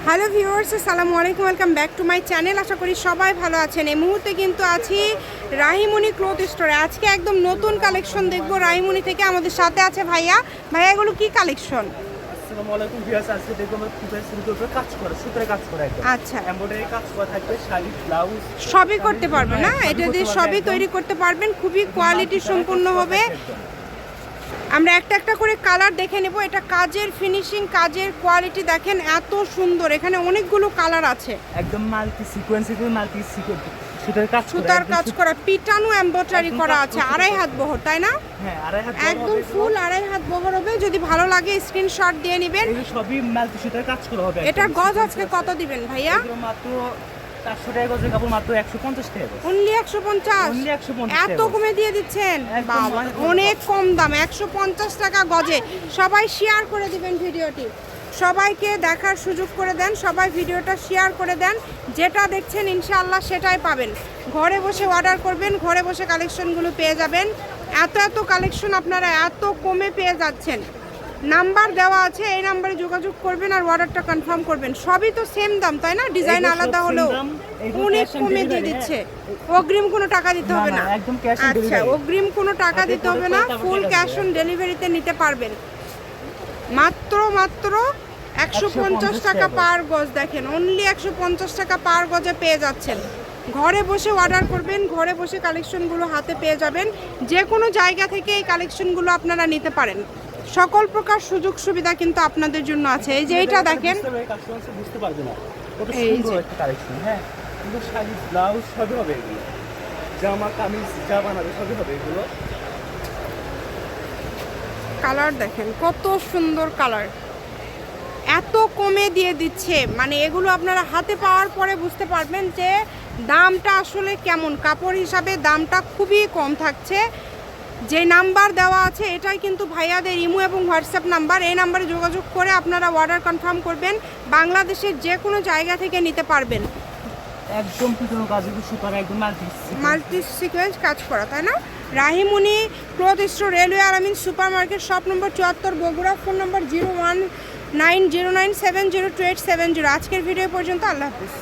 Hello viewers, আসসালামু আলাইকুম, welcome back to my channel. আশা করি সবাই ভালো আছেন। এই মুহূর্তে কিন্তু আছি রাহিমণি ক্লথ স্টোরে। আজকে একদম নতুন কালেকশন দেখবো রাহিমণি থেকে। আমাদের সাথে আছে ভাইয়া। ভাইয়া, এগুলো কি কালেকশন? আসসালামু আলাইকুম ভিউয়ার্স, আজকে দেখো আমরা কিভাবে সিল্কের উপরে কাজ করে, সুতারে কাজ করে একদম। আচ্ছা, এমব্রয়ডারি কাজ করা থাকবে, শাড়ি, ব্লাউজ সবই করতে পারবেন না? এটা দিয়ে সবই তৈরি করতে পারবেন, খুবই কোয়ালিটি সম্পূর্ণ হবে। আমরা একটা একটা করে কালার দেখে নেব। এটা কাজের ফিনিশিং, কাজের কোয়ালিটি দেখেন এত সুন্দর। এখানে অনেকগুলো কালার আছে, একদম মাল্টি সিকোয়েন্স, মাল্টি সিকোয়েন্স সুতার কাজ করা, সুতার কাজ করা, পিটানো এমব্রয়ডারি করা আছে। 2.5 হাত বহর, তাই না? হ্যাঁ, 2.5 হাত একদম ফুল 2.5 হাত বহর হবে। যদি ভালো লাগে স্ক্রিনশট দিয়ে নেবেন। এই সবই মাল্টি সুতার কাজ করা হবে। এটা গজ আজকে কত দিবেন ভাইয়া? মাত্র 400 টাকা গজের কাপড়, মাত্র 150 টাকা গজ। অনলি 150? অনলি 150 এত কমে দিয়ে দিচ্ছেন? বাবা, অনেক কম দাম, 150 টাকা গজে। সবাই শেয়ার করে দিবেন ভিডিওটি, সবাইকে দেখার সুযোগ করে দেন, সবাই ভিডিওটা শেয়ার করে দেন। যেটা দেখছেন ইনশাআল্লাহ সেটাই পাবেন। ঘরে বসে অর্ডার করবেন, ঘরে বসে কালেকশনগুলো পেয়ে যাবেন। এত কালেকশন আপনারা এত কমে পেয়ে যাচ্ছেন। নাম্বার দেওয়া আছে, এই নাম্বারে যোগাযোগ করবেন আর অর্ডারটা কনফার্ম করবেন। সবই তো সেম দাম, তাই না? ডিজাইন আলাদা হলেও অনেক কমে দিয়ে দিচ্ছে। অগ্রিম কোনো টাকা দিতে হবে না? আচ্ছা, অগ্রিম কোনো টাকা দিতে হবে না, ফুল ক্যাশ অন ডেলিভারিতে নিতে পারবেন। মাত্র 150 টাকা পার গজ। দেখেন, অনলি 150 টাকা পার গজে পেয়ে যাচ্ছেন। ঘরে বসে অর্ডার করবেন, ঘরে বসে কালেকশনগুলো হাতে পেয়ে যাবেন। যে কোনো জায়গা থেকে এই কালেকশনগুলো আপনারা নিতে পারেন। সকল প্রকার সুযোগ সুবিধা কিন্তু আপনাদের জন্য আছে। এই যে এটা দেখেন, বুঝতে পারবে না কত এই সুন্দর যে একটা কালেকশন। হ্যাঁ, কিন্তু শাড়ি, ব্লাউজ সবই হবে এগুলো, জামা, কামিজ যা বানাবে সবই হবে এগুলো। কালার দেখেন কত সুন্দর কালার, এত কমে দিয়ে দিচ্ছে। মানে এগুলো আপনারা হাতে পাওয়ার পরে বুঝতে পারবেন যে দামটা আসলে কেমন। কাপড় হিসাবে দামটা খুবই কম থাকছে। যে নাম্বার দেওয়া আছে এটাই কিন্তু ভাইয়াদের ইমো এবং হোয়াটসঅ্যাপ নাম্বার। এই নাম্বারে যোগাযোগ করে আপনারা অর্ডার কনফার্ম করবেন। বাংলাদেশের যে কোনো জায়গা থেকে নিতে পারবেন। একদম পিছনে কাজ সুপার, একদম মাল্টি সিকোয়েন্স কাজ করা, তাই না? Rahimoni cloth store, railway Aramin super market, shop number 74, Bogura. Phone number 019097028770। আজকের ভিডিও পর্যন্ত, আল্লাহ হাফিজ।